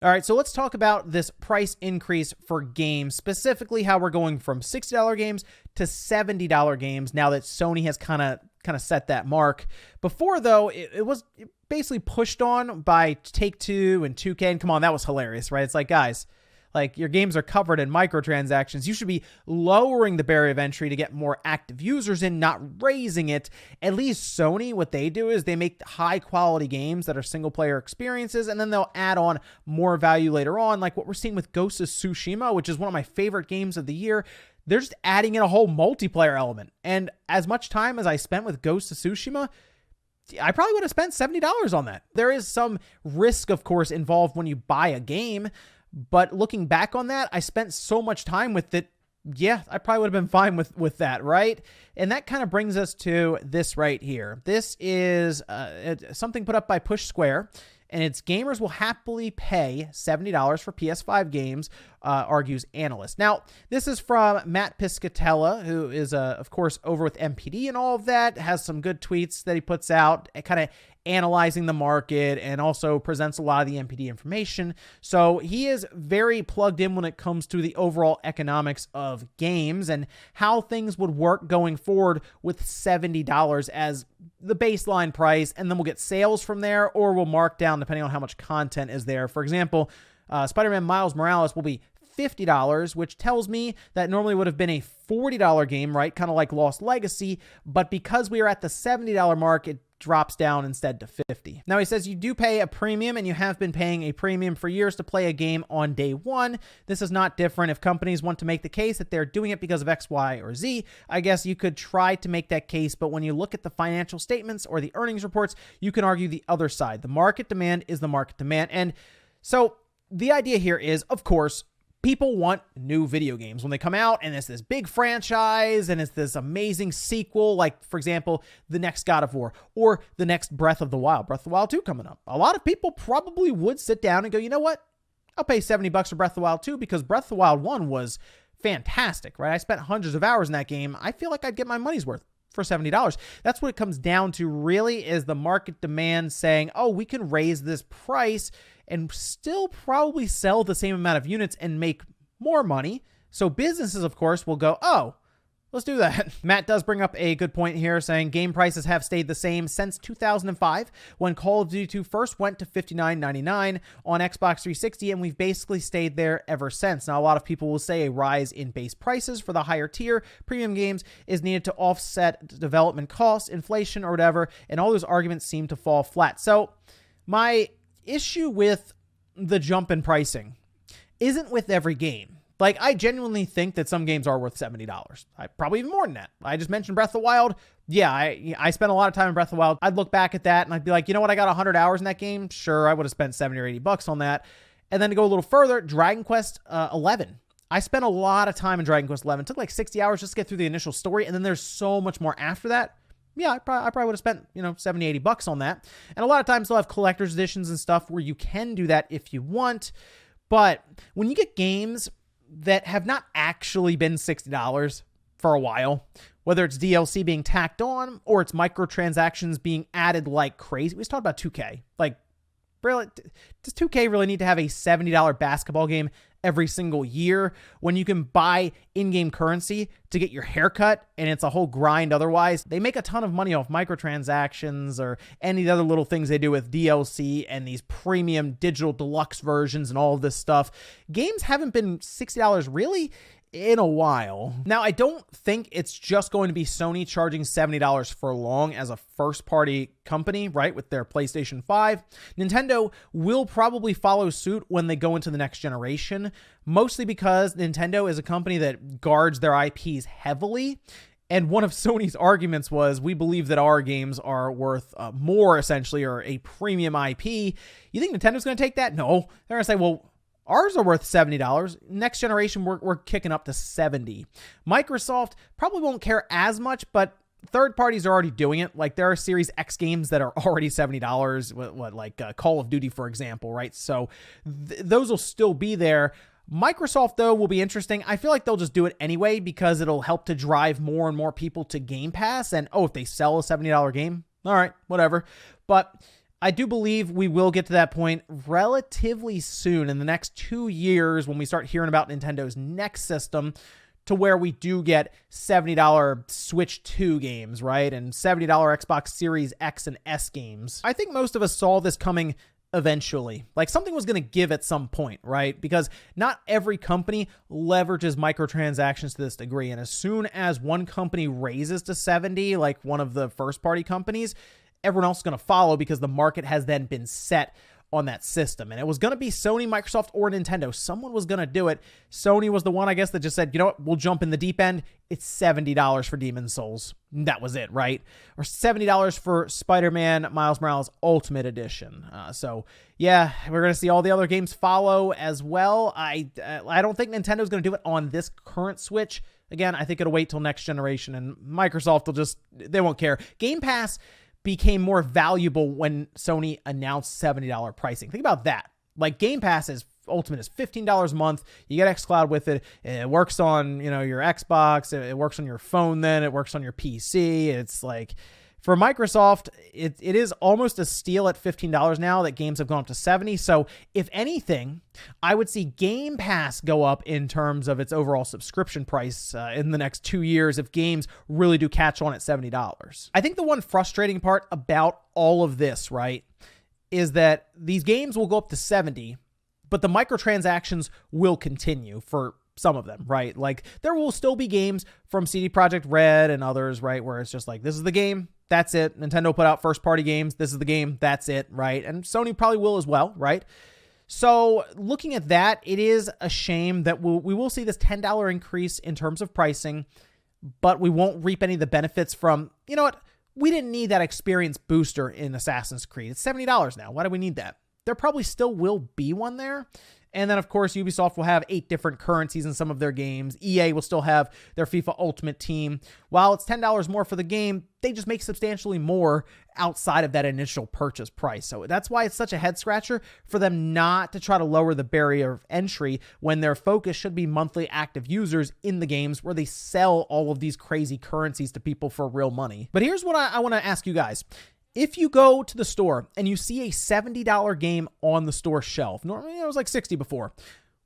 All right, so let's talk about this price increase for games, specifically how we're going from $60 games to $70 games now that Sony has kind of set that mark. Before, though, it was basically pushed on by Take-Two and 2K, and come on, that was hilarious, right? It's like, guys, like, your games are covered in microtransactions. You should be lowering the barrier of entry to get more active users in, not raising it. At least Sony, what they do is they make high quality games that are single player experiences, and then they'll add on more value later on, like what we're seeing with Ghost of Tsushima, which is one of my favorite games of the year. They're just adding in a whole multiplayer element. And as much time as I spent with Ghost of Tsushima, I probably would have spent $70 on that. There is some risk, of course, involved when you buy a game. But looking back on that, I spent so much time with it. Yeah, I probably would have been fine with that, right? And that kind of brings us to this right here. This is something put up by Push Square, and it's gamers will happily pay $70 for PS5 games, argues analyst. Now, this is from Matt Piscatella, who is, of course, over with MPD and all of that, has some good tweets that he puts out, kind of analyzing the market, and also presents a lot of the MPD information. So he is very plugged in when it comes to the overall economics of games and how things would work going forward with $70 as the baseline price, and then we'll get sales from there, or we'll mark down depending on how much content is there. For example, Spider-Man Miles Morales will be $50, which tells me that normally would have been a $40 game, right? Kind of like Lost Legacy, but because we are at the $70 mark, it drops down instead to $50. Now he says you do pay a premium, and you have been paying a premium for years to play a game on day one. This is not different. If companies want to make the case that they're doing it because of X, Y, or Z, I guess you could try to make that case, but when you look at the financial statements or the earnings reports, you can argue the other side. The market demand is the market demand. And so the idea here is, of course, people want new video games when they come out, and it's this big franchise, and it's this amazing sequel, like, for example, the next God of War, or the next Breath of the Wild 2 coming up. A lot of people probably would sit down and go, you know what? I'll pay $70 for Breath of the Wild 2 because Breath of the Wild 1 was fantastic, right? I spent hundreds of hours in that game. I feel like I'd get my money's worth for $70. That's what it comes down to, really, is the market demand saying, oh, we can raise this price and still probably sell the same amount of units and make more money. So businesses, of course, will go, oh, let's do that. Matt does bring up a good point here, saying game prices have stayed the same since 2005 when Call of Duty 2 first went to $59.99 on Xbox 360, and we've basically stayed there ever since. Now, a lot of people will say a rise in base prices for the higher tier premium games is needed to offset development costs, inflation, or whatever, and all those arguments seem to fall flat. So my issue with the jump in pricing isn't with every game. Like, I genuinely think that some games are worth $70. Probably even more than that. I just mentioned Breath of the Wild. Yeah, I spent a lot of time in Breath of the Wild. I'd look back at that and I'd be like, you know what? I got 100 hours in that game. Sure, I would have spent 70 or 80 bucks on that. And then to go a little further, Dragon Quest 11. I spent a lot of time in Dragon Quest 11. It took like 60 hours just to get through the initial story. And then there's so much more after that. Yeah, I probably would have spent, 70, 80 bucks on that. And a lot of times they'll have collector's editions and stuff where you can do that if you want. But when you get games that have not actually been $60 for a while, whether it's DLC being tacked on or it's microtransactions being added like crazy. We just talked about 2K. Like, really, does 2K really need to have a $70 basketball game every single year when you can buy in-game currency to get your haircut and it's a whole grind otherwise? They make a ton of money off microtransactions or any of the other little things they do with DLC and these premium digital deluxe versions and all of this stuff. Games haven't been $60 really in a while. Now, I don't think it's just going to be Sony charging $70 for long as a first-party company, right, with their PlayStation 5. Nintendo will probably follow suit when they go into the next generation, mostly because Nintendo is a company that guards their IPs heavily. And one of Sony's arguments was, we believe that our games are worth more, essentially, or a premium IP. You think Nintendo's going to take that? No. They're going to say, well, ours are worth $70. Next generation, we're kicking up to $70. Microsoft probably won't care as much, but third parties are already doing it. Like, there are Series X games that are already $70, like Call of Duty, for example, right? So those will still be there. Microsoft, though, will be interesting. I feel like they'll just do it anyway because it'll help to drive more and more people to Game Pass. And, if they sell a $70 game, all right, whatever. But I do believe we will get to that point relatively soon in the next 2 years when we start hearing about Nintendo's next system, to where we do get $70 Switch 2 games, right? And $70 Xbox Series X and S games. I think most of us saw this coming eventually. Like, something was going to give at some point, right? Because not every company leverages microtransactions to this degree. And as soon as one company raises to 70, like one of the first party companies, everyone else is going to follow, because the market has then been set on that system. And it was going to be Sony, Microsoft, or Nintendo. Someone was going to do it. Sony was the one, I guess, that just said, you know what, we'll jump in the deep end. It's $70 for Demon's Souls. That was it, right? Or $70 for Spider-Man Miles Morales Ultimate Edition. So yeah, we're going to see all the other games follow as well. I don't think Nintendo's going to do it on this current Switch. Again, I think it'll wait till next generation, and Microsoft they won't care. Game Pass became more valuable when Sony announced $70 pricing. Think about that. Like, Game Pass Ultimate is $15 a month. You get xCloud with it. It works on, your Xbox. It works on your phone then. It works on your PC. It's like, for Microsoft, it is almost a steal at $15 now that games have gone up to $70. So if anything, I would see Game Pass go up in terms of its overall subscription price in the next 2 years if games really do catch on at $70. I think the one frustrating part about all of this, right, is that these games will go up to 70, but the microtransactions will continue for some of them, right? Like, there will still be games from CD Projekt Red and others, right, where it's just like, this is the game, that's it. Nintendo put out first-party games, this is the game, that's it, right? And Sony probably will as well, right? So looking at that, it is a shame that we will see this $10 increase in terms of pricing, but we won't reap any of the benefits from, you know what, we didn't need that experience booster in Assassin's Creed. It's $70 now. Why do we need that? There probably still will be one there. And then, of course, Ubisoft will have 8 different currencies in some of their games. EA will still have their FIFA Ultimate Team. While it's $10 more for the game, they just make substantially more outside of that initial purchase price. So that's why it's such a head scratcher for them not to try to lower the barrier of entry when their focus should be monthly active users in the games where they sell all of these crazy currencies to people for real money. But here's what I want to ask you guys. If you go to the store and you see a $70 game on the store shelf, normally it was like $60 before,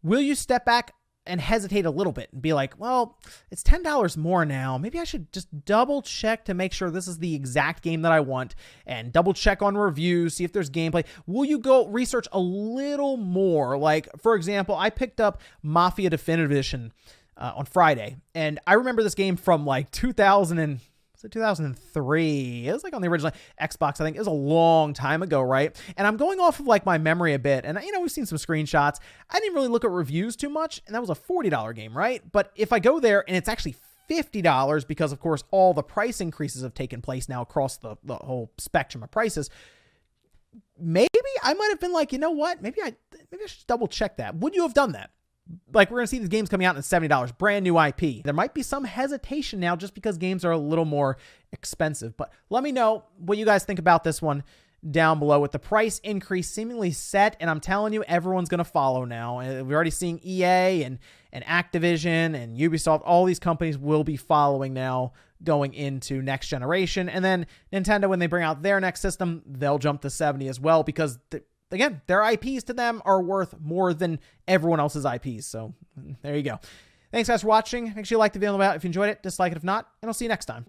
will you step back and hesitate a little bit and be like, well, it's $10 more now. Maybe I should just double check to make sure this is the exact game that I want, and double check on reviews, see if there's gameplay. Will you go research a little more? Like, for example, I picked up Mafia Definitive Edition on Friday, and I remember this game from like 2003. It was like on the original Xbox, I think. It was a long time ago, right? And I'm going off of like my memory a bit. And, we've seen some screenshots. I didn't really look at reviews too much. And that was a $40 game, right? But if I go there and it's actually $50, because of course all the price increases have taken place now across the whole spectrum of prices, maybe I might have been like, you know what? Maybe I should double check that. Would you have done that? Like, we're going to see these games coming out at $70, brand new IP. There might be some hesitation now just because games are a little more expensive. But let me know what you guys think about this one down below. With the price increase seemingly set, and I'm telling you, everyone's going to follow now. We're already seeing EA and Activision and Ubisoft. All these companies will be following now going into next generation. And then Nintendo, when they bring out their next system, they'll jump to 70 as well, because again, their IPs to them are worth more than everyone else's IPs. So there you go. Thanks guys for watching. Make sure you like the video if you enjoyed it, dislike it if not, and I'll see you next time.